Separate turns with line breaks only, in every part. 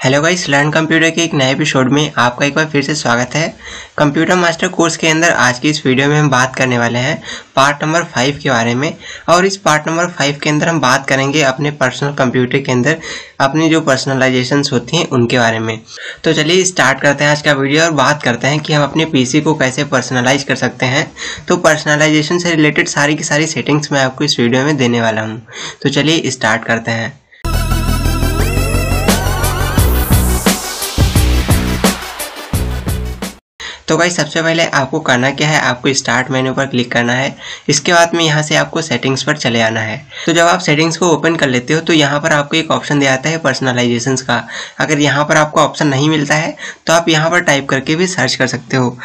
Hello guys, learn computer के एक नए एपिसोड में आपका एक बार फिर से स्वागत है। कंप्यूटर मास्टर कोर्स के अंदर आज की इस वीडियो में हम बात करने वाले हैं पार्ट नंबर 5 के बारे में। और इस पार्ट नंबर 5 के अंदर हम बात करेंगे अपने पर्सनल कंप्यूटर के अंदर अपनी जो पर्सनलाइजेशंस होती हैं उनके बारे में। तो चलिए स्टार्ट करते हैं आज का वीडियो और बात करते हैं कि हम अपने पीसी को कैसे पर्सनलाइज कर सकते हैं। तो पर्सनलाइजेशन से रिलेटेड सारी की सारी सेटिंग्स मैं आपको इस वीडियो में देने वाला हूँ। तो चलिए स्टार्ट करते हैं। तो गाइस सबसे पहले आपको करना क्या है, आपको स्टार्ट मेन्यू पर क्लिक करना है। इसके बाद में यहाँ से आपको सेटिंग्स पर चले आना है। तो जब आप सेटिंग्स को ओपन कर लेते हो तो यहाँ पर आपको एक ऑप्शन दिया जाता है पर्सनलाइजेशंस का। अगर यहाँ पर आपको ऑप्शन नहीं मिलता है तो आप यहाँ पर टाइप करके भी सर्च कर सकते हो।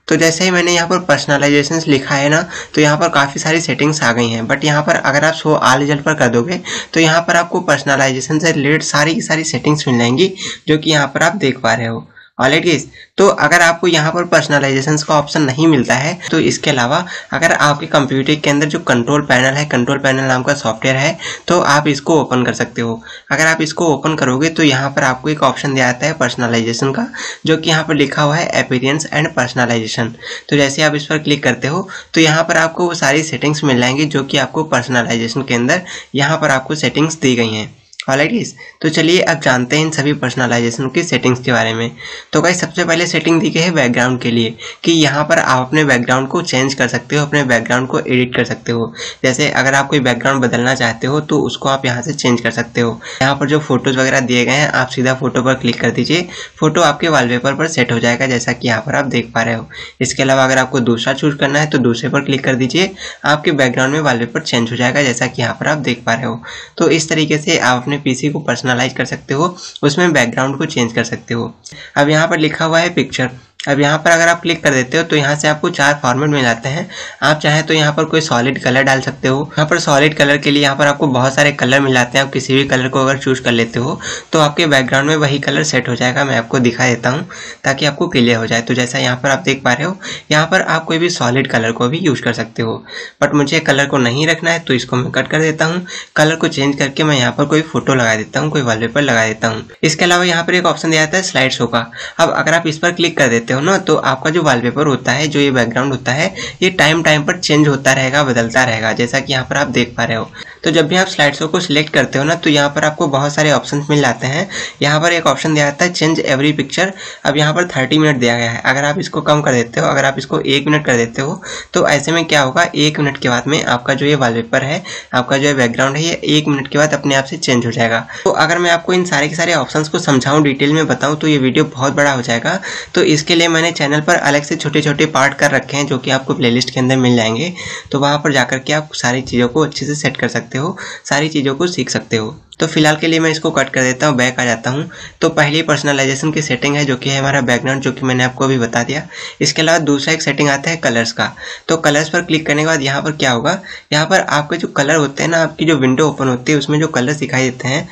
तो जैसे ही मैंने यहाँ पर पर्सनलाइजेशंस लिखा है ना, तो यहाँ पर काफ़ी सारी सेटिंग्स आ गई हैं। बट यहाँ पर अगर आप शो ऑल रिजल्ट पर कर दोगे तो यहाँ पर आपको पर्सनलाइजेशन से रिलेटेड सारी की सारी सेटिंग्स मिल जाएंगी जो कि यहाँ पर आप देख पा रहे हो। ऑलराइट गाइस, तो अगर आपको यहाँ पर पर्सनलाइजेशंस का ऑप्शन नहीं मिलता है तो इसके अलावा अगर आपके कंप्यूटर के अंदर जो कंट्रोल पैनल है, कंट्रोल पैनल नाम का सॉफ्टवेयर है, तो आप इसको ओपन कर सकते हो। अगर आप इसको ओपन करोगे तो यहाँ पर आपको एक ऑप्शन दिया जाता है पर्सनलाइजेशन का, जो कि यहाँ पर लिखा हुआ है अपीयरेंस एंड पर्सनलाइजेशन। तो जैसे आप इस पर क्लिक करते हो तो यहाँ पर आपको वो सारी सेटिंग्स मिल जाएंगी जो कि आपको पर्सनलाइजेशन के अंदर यहाँ पर आपको सेटिंग्स दी गई हैं। ऑलराइट गाइस, तो चलिए अब जानते हैं इन सभी पर्सनलाइजेशन की सेटिंग्स के बारे में। तो गाइस सबसे पहले सेटिंग दी गई है बैकग्राउंड के लिए, कि यहाँ पर आप अपने बैकग्राउंड को चेंज कर सकते हो, अपने बैकग्राउंड को एडिट कर सकते हो। जैसे अगर आप कोई बैकग्राउंड बदलना चाहते हो तो उसको आप यहाँ से चेंज कर सकते हो। यहाँ पर जो फोटोज वगैरह दिए गए हैं, आप सीधा फोटो पर क्लिक कर दीजिए, फोटो आपके वॉलपेपर पर सेट हो जाएगा, जैसा कि यहाँ पर आप देख पा रहे हो। इसके अलावा अगर आपको दूसरा चूज करना है तो दूसरे पर क्लिक कर दीजिए, आपके बैकग्राउंड में वॉलपेपर चेंज हो जाएगा, जैसा कि यहाँ पर आप देख पा रहे हो। तो इस तरीके से आप अपने पीसी को पर्सनलाइज कर सकते हो, उसमें बैकग्राउंड को चेंज कर सकते हो। अब यहाँ पर लिखा हुआ है पिक्चर। अब यहाँ पर अगर आप क्लिक कर देते हो तो यहाँ से आपको 4 फॉर्मेट मिल जाते हैं। आप चाहें तो यहाँ पर कोई सॉलिड कलर डाल सकते हो। यहाँ पर सॉलिड कलर के लिए यहाँ पर आपको बहुत सारे कलर मिल जाते हैं। आप किसी भी कलर को अगर चूज कर लेते हो तो आपके बैकग्राउंड में वही कलर सेट हो जाएगा। मैं आपको दिखा देता हूँ ताकि आपको क्लियर हो जाए। तो जैसा यहाँ पर आप देख पा रहे हो, यहाँ पर आप कोई भी सॉलिड कलर को भी यूज कर सकते हो। बट मुझे कलर को नहीं रखना है तो इसको मैं कट कर देता हूँ। कलर को चेंज करके मैं यहाँ पर कोई फोटो लगा देता हूँ, कोई वॉलपेपर लगा देता हूँ। इसके अलावा यहाँ पर एक ऑप्शन दिया जाता है स्लाइड शो का। अब अगर आप इस पर क्लिक कर देते हो ना, तो आपका जो वॉलपेपर होता है, जो ये बैकग्राउंड होता है, ये टाइम पर चेंज होता रहेगा, बदलता रहेगा, जैसा कि यहाँ पर आप देख पा रहे हो। तो जब भी आप स्लाइड शो को सिलेक्ट करते हो ना, तो यहाँ पर आपको बहुत सारे ऑप्शंस मिल जाते हैं। यहाँ पर एक ऑप्शन दिया जाता है चेंज एवरी पिक्चर। अब यहाँ पर 30 मिनट दिया गया है। अगर आप इसको कम कर देते हो, अगर आप इसको 1 मिनट कर देते हो, तो ऐसे में क्या होगा, 1 मिनट के बाद में आपका जो ये वॉलपेपर है, आपका जो बैकग्राउंड है, ये 1 मिनट के बाद अपने आप से चेंज हो जाएगा। तो अगर मैं आपको इन सारे के सारे ऑप्शंस को समझाऊं, डिटेल में बताऊं, तो ये वीडियो बहुत बड़ा हो जाएगा। तो इसके लिए मैंने चैनल पर अलग से छोटे छोटे पार्ट कर रखे हैं, जो कि आपको प्लेलिस्ट के अंदर मिल जाएंगे। तो वहां पर जाकर के आप सारी चीज़ों को अच्छे से सेट कर सकते हो, सारी चीज़ों को सीख सकते हो। तो फिलहाल के लिए मैं इसको कट कर देता हूँ, बैक आ जाता हूँ। तो पहली पर्सनलाइजेशन की सेटिंग है जो कि है हमारा बैकग्राउंड, जो कि मैंने आपको अभी बता दिया। इसके अलावा दूसरा एक सेटिंग आता है कलर्स का। तो कलर्स पर क्लिक करने के बाद यहाँ पर क्या होगा, यहाँ पर आपके जो कलर होते हैं ना, आपकी जो विंडो ओपन होती है उसमें जो कलर दिखाई देते हैं,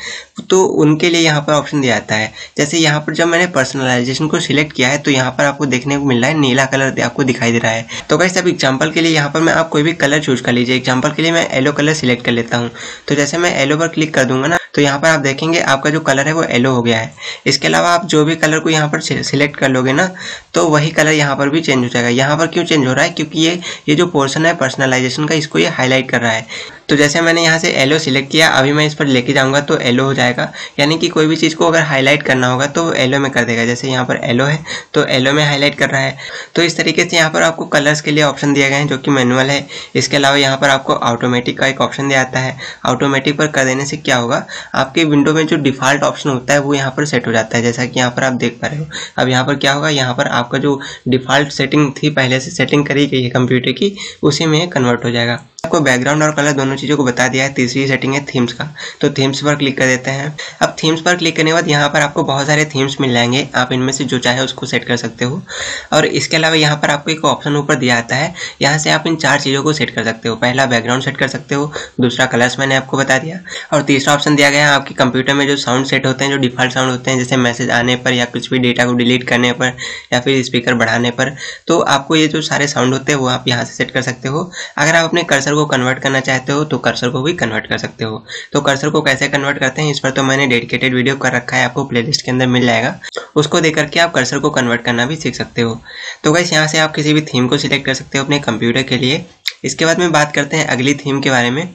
तो उनके लिए यहाँ पर ऑप्शन दिया जाता है। जैसे यहाँ पर जब मैंने पर्सनलाइजेशन को सिलेक्ट किया है तो यहाँ पर आपको देखने को मिल रहा है नीला कलर आपको दिखाई दे रहा है। तो गाइस अब एग्जांपल के लिए यहाँ पर मैं आप कोई भी कलर चूज कर लीजिए। एग्जांपल के लिए मैं येलो कलर सिलेक्ट कर लेता हूँ। तो जैसे मैं येलो पर क्लिक कर दूंगा ना, तो यहाँ पर आप देखेंगे आपका जो कलर है वो येलो हो गया है। इसके अलावा आप जो भी कलर को यहाँ पर सिलेक्ट कर लोगे ना, तो वही कलर यहाँ पर भी चेंज हो जाएगा। यहाँ पर क्यों चेंज हो रहा है, क्योंकि ये जो पोर्शन है पर्सनलाइजेशन का, इसको ये हाईलाइट कर रहा है। तो जैसे मैंने यहाँ से येलो सिलेक्ट किया, अभी मैं इस पर लेके जाऊँगा तो येलो हो जाएगा। यानी कि कोई भी चीज़ को अगर हाईलाइट करना होगा तो येलो में कर देगा। जैसे यहाँ पर येलो है तो येलो में हाईलाइट कर रहा है। तो इस तरीके से यहाँ पर आपको कलर्स के लिए ऑप्शन दिए गए हैं, जो कि मैनुअल है। इसके अलावा यहाँ पर आपको ऑटोमेटिक का एक ऑप्शन दिया जाता है। ऑटोमेटिक पर कर देने से क्या होगा, आपके विंडो में जो डिफ़ॉल्ट ऑप्शन होता है वो यहाँ पर सेट हो जाता है, जैसा कि यहाँ पर आप देख पा रहे हो। अब यहाँ पर क्या होगा, यहाँ पर आपका जो डिफ़ॉल्ट सेटिंग थी, पहले से सेटिंग करी गई है कंप्यूटर की, उसी में कन्वर्ट हो जाएगा। आपको बैकग्राउंड और कलर दोनों चीज़ों को बता दिया है। तीसरी सेटिंग है थीम्स का। तो थीम्स पर क्लिक कर देते हैं। अब थीम्स पर क्लिक करने के बाद यहाँ पर आपको बहुत सारे थीम्स मिल जाएंगे। आप इनमें से जो चाहे उसको सेट कर सकते हो। और इसके अलावा यहाँ पर आपको एक ऑप्शन ऊपर दिया जाता है, यहाँ से आप इन 4 चीज़ों को सेट कर सकते हो। पहला बैकग्राउंड सेट कर सकते हो, दूसरा कलर्स मैंने आपको बता दिया, और तीसरा ऑप्शन दिया गया है आपके कंप्यूटर में जो साउंड सेट होते हैं, जो डिफ़ॉल्ट साउंड होते हैं, जैसे मैसेज आने पर या कुछ भी डेटा को डिलीट करने पर या फिर स्पीकर बढ़ाने पर। तो आपको ये जो सारे साउंड होते हैं वो आप यहाँ से सेट कर सकते हो। अगर आप अपने कर्सर को कन्वर्ट करना चाहते हो तो कर्सर को भी कन्वर्ट कर सकते हो। तो कर्सर को कैसे कन्वर्ट करते हैं, इस पर तो मैंने डेडिकेटेड वीडियो कर रखा है, आपको प्लेलिस्ट के अंदर मिल जाएगा, उसको देख करके आप कर्सर को कन्वर्ट करना भी सीख सकते हो। तो गाइस यहाँ से आप किसी भी थीम को सिलेक्ट कर सकते हो अपने कंप्यूटर के लिए। इसके बाद में बात करते हैं अगली थीम के बारे में।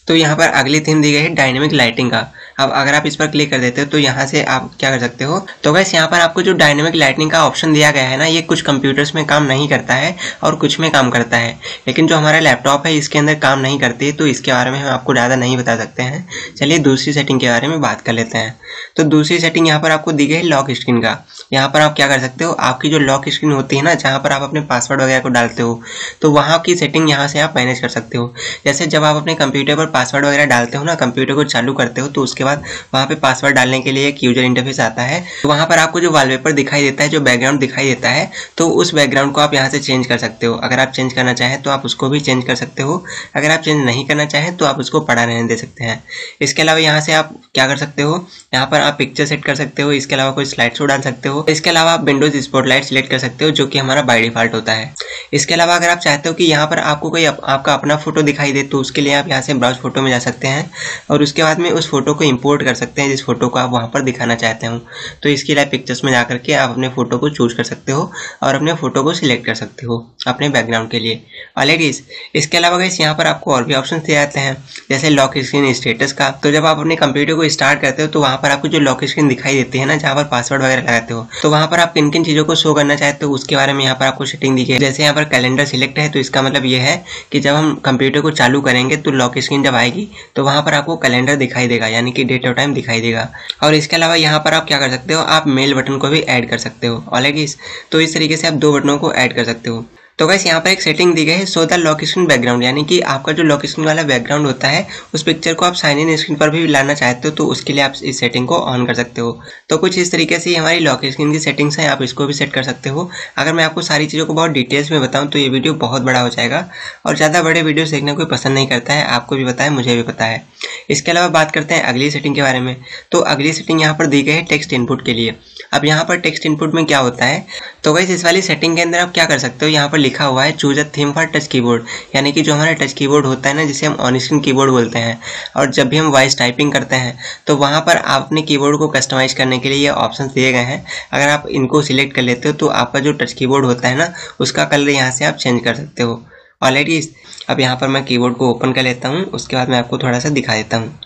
तो यहाँ पर अगली थीम दी गई है डायनेमिक लाइटिंग का। अब अगर आप इस पर क्लिक कर देते हो तो यहाँ से आप क्या कर सकते हो, तो गाइस यहाँ पर आपको जो डायनेमिक लाइटिंग का ऑप्शन दिया गया है ना, ये कुछ कंप्यूटर्स में काम नहीं करता है और कुछ में काम करता है, लेकिन जो हमारा लैपटॉप है इसके अंदर काम नहीं करती, तो इसके बारे में हम आपको ज़्यादा नहीं बता सकते हैं। चलिए दूसरी सेटिंग के बारे में बात कर लेते हैं। तो दूसरी सेटिंग यहाँ पर आपको दी गई है लॉक स्क्रीन का। यहाँ पर आप क्या कर सकते हो, आपकी जो लॉक स्क्रीन होती है ना, जहाँ पर आप अपने पासवर्ड वगैरह को डालते हो, तो वहाँ की सेटिंग यहाँ से आप मैनेज कर सकते हो। जैसे जब आप अपने कंप्यूटर पर पासवर्ड वगैरह डालते हो ना, कंप्यूटर को चालू करते हो, तो उसके बाद वहाँ पे पासवर्ड डालने के लिए एक यूजर इंटरफेस आता है। तो वहाँ पर आपको जो वॉलपेपर दिखाई देता है, जो बैकग्राउंड दिखाई देता है, तो उस बैकग्राउंड को आप यहाँ से चेंज कर सकते हो। अगर आप चेंज करना चाहें तो आप उसको भी चेंज कर सकते हो, अगर आप चेंज नहीं करना चाहें तो आप उसको पड़ा रहने दे सकते हैं। इसके अलावा यहाँ से आप क्या कर सकते हो, यहाँ पर आप पिक्चर सेट कर सकते हो, इसके अलावा कोई स्लाइड शो डाल सकते हो। इसके अलावा आप विंडोज स्पॉटलाइट सिलेक्ट कर सकते हो, जो कि हमारा बाय डिफॉल्ट होता है। इसके अलावा अगर आप चाहते हो कि यहाँ पर आपको कोई आपका अपना फोटो दिखाई दे, तो उसके लिए आप यहाँ से ब्राउज फोटो में जा सकते हैं और उसके बाद में उस फोटो को इंपोर्ट कर सकते हैं, जिस फोटो को आप वहाँ पर दिखाना चाहते हो। तो इसके लिए पिक्चर्स में जा करके आप अपने फोटो को चूज कर सकते हो और अपने फोटो को सिलेक्ट कर सकते हो अपने बैकग्राउंड के लिए। ऑलरेडी इसके अलावा गाइस यहाँ पर आपको और भी ऑप्शन दिए जाते हैं, जैसे लॉक स्क्रीन स्टेटस का। तो जब आप अपने कंप्यूटर को स्टार्ट करते हो तो वहाँ पर आपको जो लॉक स्क्रीन दिखाई देती है ना, जहाँ पर पासवर्ड वगैरह लगाते हो, तो वहाँ पर आप किन किन चीज़ों को शो करना चाहते हो उसके बारे में यहाँ पर आपको सेटिंग दी गई है। जैसे यहाँ पर कैलेंडर सिलेक्ट है, तो इसका मतलब ये है कि जब हम कंप्यूटर को चालू करेंगे तो लॉक स्क्रीन जब आएगी तो वहाँ पर आपको कैलेंडर दिखाई देगा, यानी कि डेट और टाइम दिखाई देगा। और इसके अलावा यहाँ पर आप क्या कर सकते हो, आप मेल बटन को भी ऐड कर सकते हो। ऑलरेडी तो इस तरीके से आप दो बटनों को ऐड कर सकते हो। तो गाइस यहाँ पर एक सेटिंग दी गई है show the lock screen background, यानी कि आपका जो लॉक स्क्रीन वाला बैकग्राउंड होता है उस पिक्चर को आप साइन इन स्क्रीन पर भी लाना चाहते हो, तो उसके लिए आप इस सेटिंग को ऑन कर सकते हो। तो कुछ इस तरीके से हमारी लॉक स्क्रीन की सेटिंग्स हैं, आप इसको भी सेट कर सकते हो। अगर मैं आपको सारी चीज़ों को बहुत डिटेल्स में बताऊँ तो ये वीडियो बहुत बड़ा हो जाएगा और ज़्यादा बड़े वीडियोस देखना कोई पसंद नहीं करता है, आपको भी पता है, मुझे भी पता है। इसके अलावा बात करते हैं अगली सेटिंग के बारे में। तो अगली सेटिंग यहाँ पर दी गई है टेक्स्ट इनपुट के लिए। अब यहाँ पर टेक्स्ट इनपुट में क्या होता है, तो गाइस इस वाली सेटिंग के अंदर आप क्या कर सकते हो, यहाँ पर लिखा हुआ है choose a theme for touch keyboard, यानी कि जो हमारा टच कीबोर्ड होता है ना, जिसे हम ऑन स्क्रीन कीबोर्ड बोलते हैं, और जब भी हम वॉइस टाइपिंग करते हैं तो वहाँ पर आप अपने कीबोर्ड को कस्टमाइज करने के लिए ये ऑप्शन दिए गए हैं। अगर आप इनको सिलेक्ट कर लेते हो तो आपका जो टच कीबोर्ड होता है ना, उसका कलर यहाँ से आप चेंज कर सकते हो। ऑलरेडी अब यहाँ पर मैं कीबोर्ड को ओपन कर लेता हूँ, उसके बाद मैं आपको थोड़ा सा दिखा देता हूँ।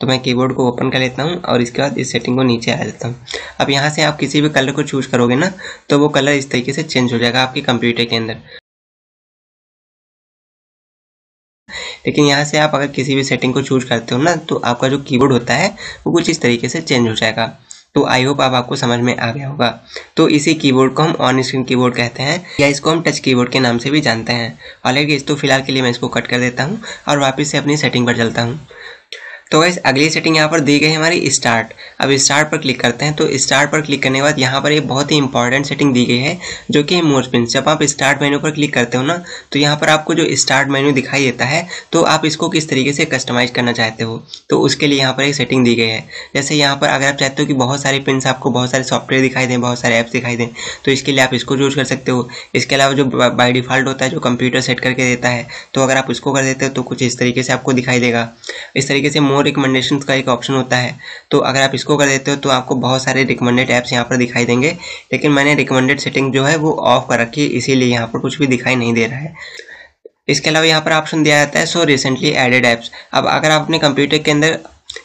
तो मैं कीबोर्ड को ओपन कर लेता हूँ और इसके बाद इस सेटिंग को नीचे आ जाता हूँ। अब यहाँ से आप किसी भी कलर को चूज करोगे ना, तो वो कलर इस तरीके से चेंज हो जाएगा आपके कंप्यूटर के अंदर। लेकिन यहाँ से आप अगर किसी भी सेटिंग को चूज करते हो ना, तो आपका जो कीबोर्ड होता है वो कुछ इस तरीके से चेंज हो जाएगा। तो आई होप अब आपको समझ में आ गया होगा। तो इसी कीबोर्ड को हम ऑन स्क्रीन कीबोर्ड कहते हैं, या इसको हम टच कीबोर्ड के नाम से भी जानते हैं। ऑलरेडी तो फिलहाल के लिए मैं इसको कट कर देता हूँ और वापस से अपनी सेटिंग पर चलता हूँ। तो गाइस अगली सेटिंग यहाँ पर दी गई है हमारी स्टार्ट। अब स्टार्ट पर क्लिक करते हैं। तो स्टार्ट पर क्लिक करने के बाद यहाँ पर एक बहुत ही इंपॉर्टेंट सेटिंग दी गई है, जो कि मोर पिन। जब आप स्टार्ट मेन्यू पर क्लिक करते हो ना, तो यहाँ पर आपको जो स्टार्ट मेन्यू दिखाई देता है, तो आप इसको किस तरीके से कस्टमाइज करना चाहते हो, तो उसके लिए यहाँ पर एक सेटिंग दी गई है। जैसे यहाँ पर अगर आप चाहते हो कि बहुत सारे पिन्स आपको बहुत सारे सॉफ्टवेयर दिखाई दें, बहुत सारे ऐप्स दिखाई दें, तो इसके लिए आप इसको यूज कर सकते हो। इसके अलावा जो बाय डिफॉल्ट होता है, जो कंप्यूटर सेट करके देता है, तो अगर आप उसको कर देते हो तो कुछ इस तरीके से आपको दिखाई देगा। इस तरीके से मोर रिकमेंडेशन का एक ऑप्शन होता है, तो अगर आप इसको कर देते हो तो आपको बहुत सारे रिकमेंडेड ऐप्स यहाँ पर दिखाई देंगे। लेकिन मैंने रिकमेंडेड सेटिंग जो है वो ऑफ कर रखी है, इसीलिए यहाँ पर कुछ भी दिखाई नहीं दे रहा है। इसके अलावा यहाँ पर ऑप्शन दिया जाता है सो रिसेंटली एडेड ऐप्स। अब अगर आप अपने कंप्यूटर के अंदर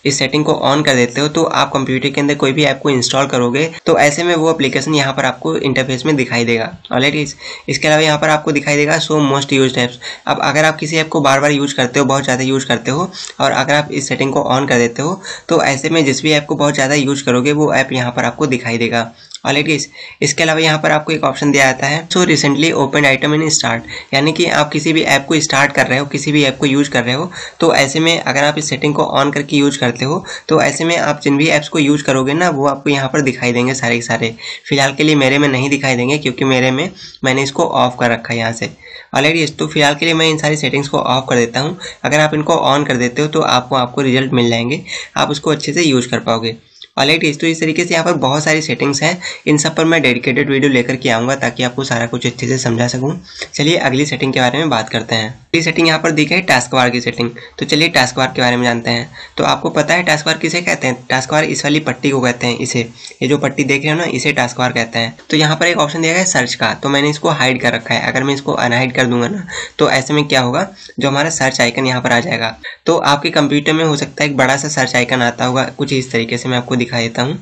इस सेटिंग को ऑन कर देते हो, तो आप कंप्यूटर के अंदर कोई भी ऐप को इंस्टॉल करोगे तो ऐसे में वो एप्लीकेशन यहाँ पर आपको इंटरफेस में दिखाई देगा। ऑलरेडी इसके अलावा यहाँ पर आपको दिखाई देगा शो मोस्ट यूज्ड ऐप्स। अब अगर आप किसी ऐप को बार बार यूज करते हो, बहुत ज़्यादा यूज करते हो, और अगर आप इस सेटिंग को ऑन कर देते हो, तो ऐसे में जिस भी ऐप को बहुत ज़्यादा यूज करोगे वो ऐप यहाँ पर आपको दिखाई देगा। ऑलरेडी इसके अलावा यहाँ पर आपको एक ऑप्शन दिया जाता है so recently open item in start, यानी कि आप किसी भी ऐप को स्टार्ट कर रहे हो, किसी भी ऐप को यूज कर रहे हो, तो ऐसे में अगर आप इस सेटिंग को ऑन करके यूज करते हो, तो ऐसे में आप जिन भी ऐप्स को यूज करोगे ना, वो आपको यहाँ पर दिखाई देंगे सारे के सारे। फिलहाल के लिए मेरे में नहीं दिखाई देंगे, क्योंकि मेरे में मैंने इसको ऑफ कर रखा है यहाँ से। ऑलरेडी तो फिलहाल के लिए मैं इन सारी सेटिंग्स को ऑफ कर देता हूँ। अगर आप इनको ऑन कर देते हो तो आपको रिजल्ट मिल जाएंगे, आप उसको अच्छे से यूज कर पाओगे। ऑलराइट गाइस, तो इस तरीके से यहाँ पर बहुत सारी सेटिंग्स हैं, इन सब पर मैं डेडिकेटेड वीडियो लेकर के आऊँगा ताकि आपको सारा कुछ अच्छे से समझा सकूँ। चलिए अगली सेटिंग के बारे में बात करते हैं। अगली सेटिंग यहाँ पर दिखा है टास्क बार की सेटिंग। तो चलिए टास्क बार के बारे में जानते हैं। तो आपको पता है टास्क बार किसे कहते हैं? टास्क बार इस वाली पट्टी को कहते हैं, इसे, ये जो पट्टी देख रहे हो ना, इसे टास्क बार कहते हैं। तो यहाँ पर एक ऑप्शन दिया गया है सर्च का, तो मैंने इसको हाइड कर रखा है। अगर मैं इसको अनहाइड कर दूंगा ना, तो ऐसे में क्या होगा, जो हमारा सर्च आइकन यहाँ पर आ जाएगा। तो आपके कंप्यूटर में हो सकता है एक बड़ा सा सर्च आइकन आता होगा, कुछ इस तरीके से मैं आपको दिखा देता हूँ।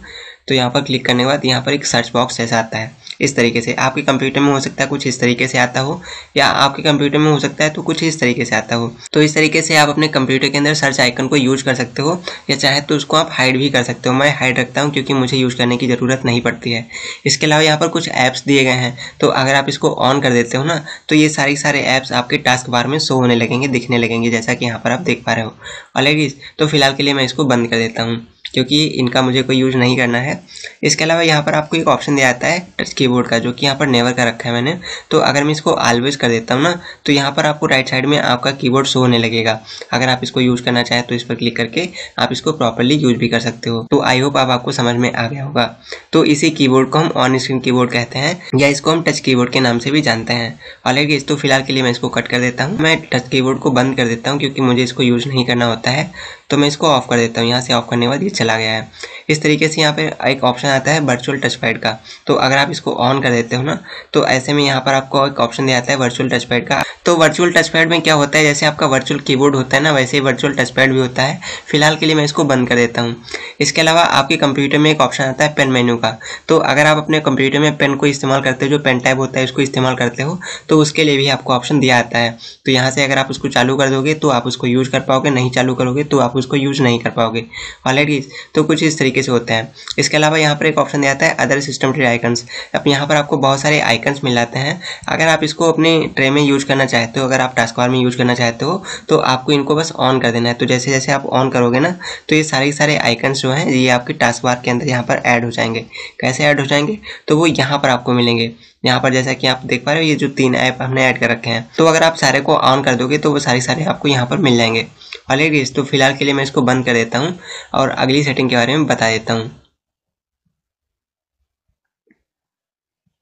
तो यहाँ पर क्लिक करने के बाद यहाँ पर एक सर्च बॉक्स ऐसा आता है, इस तरीके से। आपके कंप्यूटर में हो सकता है कुछ इस तरीके से आता हो, या आपके कंप्यूटर में हो सकता है तो कुछ इस तरीके से आता हो। तो इस तरीके से आप अपने कंप्यूटर के अंदर सर्च आइकन को यूज कर सकते हो, या चाहे तो उसको आप हाइड भी कर सकते हो। मैं हाइड रखता हूँ क्योंकि मुझे यूज करने की ज़रूरत नहीं पड़ती है। इसके अलावा यहाँ पर कुछ ऐप्स दिए गए हैं, तो अगर आप इसको ऑन कर देते हो ना, तो ये सारे ऐप्स आपके टास्क बार में शो होने लगेंगे, दिखने लगेंगे, जैसा कि यहाँ पर आप देख पा रहे हो। ऑलराइट, तो फिलहाल के लिए मैं इसको बंद कर देता हूँ क्योंकि इनका मुझे कोई यूज नहीं करना है। इसके अलावा यहाँ पर आपको एक ऑप्शन दिया जाता है टच कीबोर्ड का, जो कि यहाँ पर नेवर का रखा है मैंने। तो अगर मैं इसको ऑलवेज कर देता हूँ ना, तो यहाँ पर आपको राइट साइड में आपका कीबोर्ड शो होने लगेगा। अगर आप इसको यूज करना चाहें तो इस पर क्लिक करके आप इसको प्रॉपरली यूज भी कर सकते हो। तो आई होप आपको समझ में आ गया होगा। तो इसी कीबोर्ड को हम ऑन स्क्रीन कीबोर्ड कहते हैं, या इसको हम टच कीबोर्ड के नाम से भी जानते हैं। ऑलराइट गाइस, तो फिलहाल के लिए मैं इसको कट कर देता हूँ। मैं टच कीबोर्ड को बंद कर देता हूँ क्योंकि मुझे इसको यूज नहीं करना होता है। तो मैं इसको ऑफ कर देता हूँ। यहाँ से ऑफ करने के बाद ये चला गया है। इस तरीके से यहाँ पे एक ऑप्शन आता है वर्चुअल टच पैड का। तो अगर आप इसको ऑन कर देते हो ना, तो ऐसे में यहाँ पर आपको एक ऑप्शन दिया जाता है वर्चुअल टच पैड का। तो वर्चुअल टच पैड में क्या होता है, जैसे आपका वर्चुअल कीबोर्ड होता है ना, वैसे ही वर्चुअल टच पैड भी होता है। फिलहाल के लिए मैं इसको बंद कर देता हूँ। इसके अलावा आपके कंप्यूटर में एक ऑप्शन आता है पेन मेन्यू का। तो अगर आप अपने कंप्यूटर में पेन को इस्तेमाल करते हो, जो पेन टैब होता है उसको इस्तेमाल करते हो, तो उसके लिए भी आपको ऑप्शन दिया जाता है। तो यहाँ से अगर आप उसको चालू कर दोगे तो आप उसको यूज कर पाओगे, नहीं चालू करोगे तो आप उसको यूज नहीं कर पाओगे। ऑलराइट, तो कुछ इस तरीके से होता है। इसके अलावा यहाँ पर एक ऑप्शन दिया जाता है अदर सिस्टम ट्री आइकन्स। अब यहाँ पर आपको बहुत सारे आइकन्स मिल जाते हैं। अगर आप इसको अपने ट्रे में यूज करना चाहते हो, अगर आप टास्क बार में यूज करना चाहते हो, तो आपको इनको बस ऑन कर देना है। तो जैसे जैसे आप ऑन करोगे ना, तो ये सारे आइकन्स जो हैं ये आपके टास्क बार के अंदर यहाँ पर ऐड हो जाएंगे। कैसे ऐड हो जाएंगे, तो वो यहाँ पर आपको मिलेंगे। यहाँ पर जैसा कि आप देख पा रहे हो, ये जो 3 ऐप हमने ऐड कर रखे हैं, तो अगर आप सारे को ऑन कर दोगे तो वो सारे आपको यहाँ पर मिल जाएंगे। ऑलराइट, तो फिलहाल के लिए मैं इसको बंद कर देता हूँ और अगली सेटिंग के बारे में बता देता हूँ।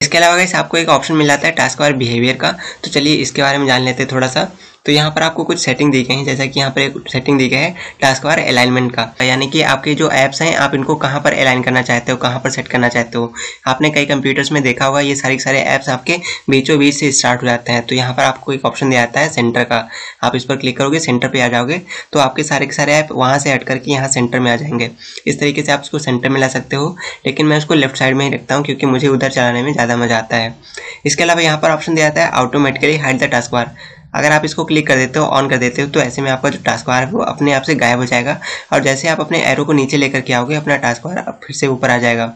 इसके अलावा गाइस आपको एक ऑप्शन मिल जाता है टास्क बार बिहेवियर का। तो चलिए इसके बारे में जान लेते हैं थोड़ा सा। तो यहाँ पर आपको कुछ सेटिंग दी गई है, जैसा कि यहाँ पर एक सेटिंग दी गई है टास्क बार अलाइनमेंट का, यानी कि आपके जो ऐप्स हैं आप इनको कहाँ पर अलाइन करना चाहते हो, कहाँ पर सेट करना चाहते हो। आपने कई कंप्यूटर्स में देखा होगा ये सारे ऐप्स आपके बीचों बीच से स्टार्ट हो जाते हैं। तो यहाँ पर आपको एक ऑप्शन दिया जाता है सेंटर का। आप इस पर क्लिक करोगे, सेंटर पर आ जाओगे, तो आपके सारे के सारे ऐप वहाँ से हट करके यहाँ सेंटर में आ जाएंगे। इस तरीके से आप उसको सेंटर में ला सकते हो, लेकिन मैं उसको लेफ्ट साइड में ही रखता हूँ क्योंकि मुझे उधर चलाने में ज़्यादा मजा आता है। इसके अलावा यहाँ पर ऑप्शन दिया जाता है automatically hide the task bar. अगर आप इसको क्लिक कर देते हो, ऑन कर देते हो, तो ऐसे में आपका जो टास्क बार है वो अपने आप से गायब हो जाएगा। और जैसे आप अपने एरो को नीचे लेकर के आओगे, अपना टास्क बार फिर से ऊपर आ जाएगा।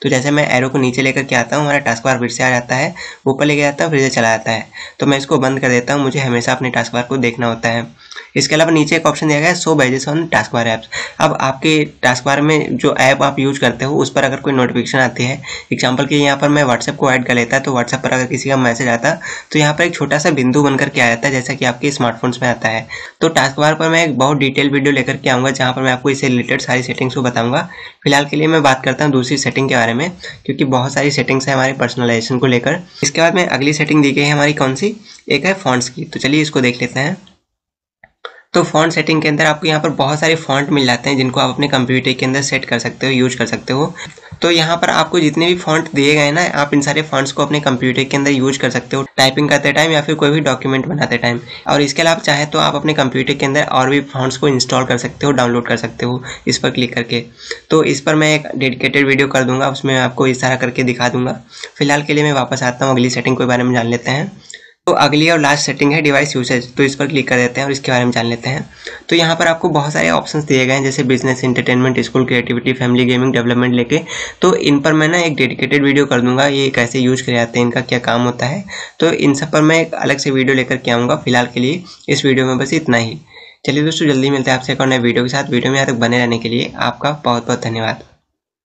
तो जैसे मैं एरो को नीचे लेकर के आता हूँ, हमारा टास्क बार फिर से आ जाता है, ऊपर लेके आता हूँ, फिर से चला जाता है। तो मैं इसको बंद कर देता हूँ, मुझे हमेशा अपने टास्क बार को देखना होता है। इसके अलावा नीचे एक ऑप्शन दिया गया है show badges on task bar apps. अब आपके टास्क बार में जो ऐप आप यूज करते हो उस पर अगर कोई नोटिफिकेशन आती है, एग्जांपल के यहाँ पर मैं व्हाट्सएप को ऐड कर लेता है, तो व्हाट्सएप पर अगर किसी का मैसेज आता तो यहाँ पर एक छोटा सा बिंदु बनकर के आ जाता है, जैसा कि आपके स्मार्टफोन्स में आता है। तो टास्क बार पर मैं एक बहुत डिटेल वीडियो लेकर के आऊँगा जहाँ पर मैं आपको इससे रिलेटेड सारी सेटिंग्स को बताऊँगा। फिलहाल के लिए मैं बात करता हूँ दूसरी सेटिंग के बारे में, क्योंकि बहुत सारी सेटिंग्स है हमारे पर्सनलाइजेशन को लेकर। इसके बाद में अगली सेटिंग दी गई है हमारी कौन सी, एक है फॉन्ट्स की। तो चलिए इसको देख लेते हैं। तो फॉन्ट सेटिंग के अंदर आपको यहाँ पर बहुत सारे फॉन्ट मिल जाते हैं जिनको आप अपने कंप्यूटर के अंदर सेट कर सकते हो, यूज कर सकते हो। तो यहाँ पर आपको जितने भी फॉन्ट दिए गए ना, आप इन सारे फॉन्ट्स को अपने कंप्यूटर के अंदर यूज कर सकते हो, टाइपिंग करते टाइम या फिर कोई भी डॉक्यूमेंट बनाते टाइम। और इसके अलावा चाहे तो आप अपने कंप्यूटर के अंदर और भी फॉन्ट्स को इंस्टॉल कर सकते हो, डाउनलोड कर सकते हो इस पर क्लिक करके। तो इस पर मैं एक डेडिकेटेड वीडियो कर दूंगा, उसमें आपको इस तरह करके दिखा दूंगा। फिलहाल के लिए मैं वापस आता हूँ, अगली सेटिंग के बारे में जान लेते हैं। तो अगली और लास्ट सेटिंग है डिवाइस यूसेज। तो इस पर क्लिक कर देते हैं और इसके बारे में जान लेते हैं। तो यहाँ पर आपको बहुत सारे ऑप्शंस दिए गए हैं, जैसे business, entertainment, school, creativity, family, gaming, development लेके। तो इन पर मैं ना एक डेडिकेटेड वीडियो कर दूंगा, ये कैसे यूज किए जाते हैं, इनका क्या काम होता है। तो इन सब पर मैं एक अलग से वीडियो लेकर के आऊँगा। फिलहाल के लिए इस वीडियो में बस इतना ही। चलिए दोस्तों, जल्दी मिलते हैं आपसे एक और नए वीडियो के साथ। वीडियो में यहाँ तक बने रहने के लिए आपका बहुत बहुत धन्यवाद।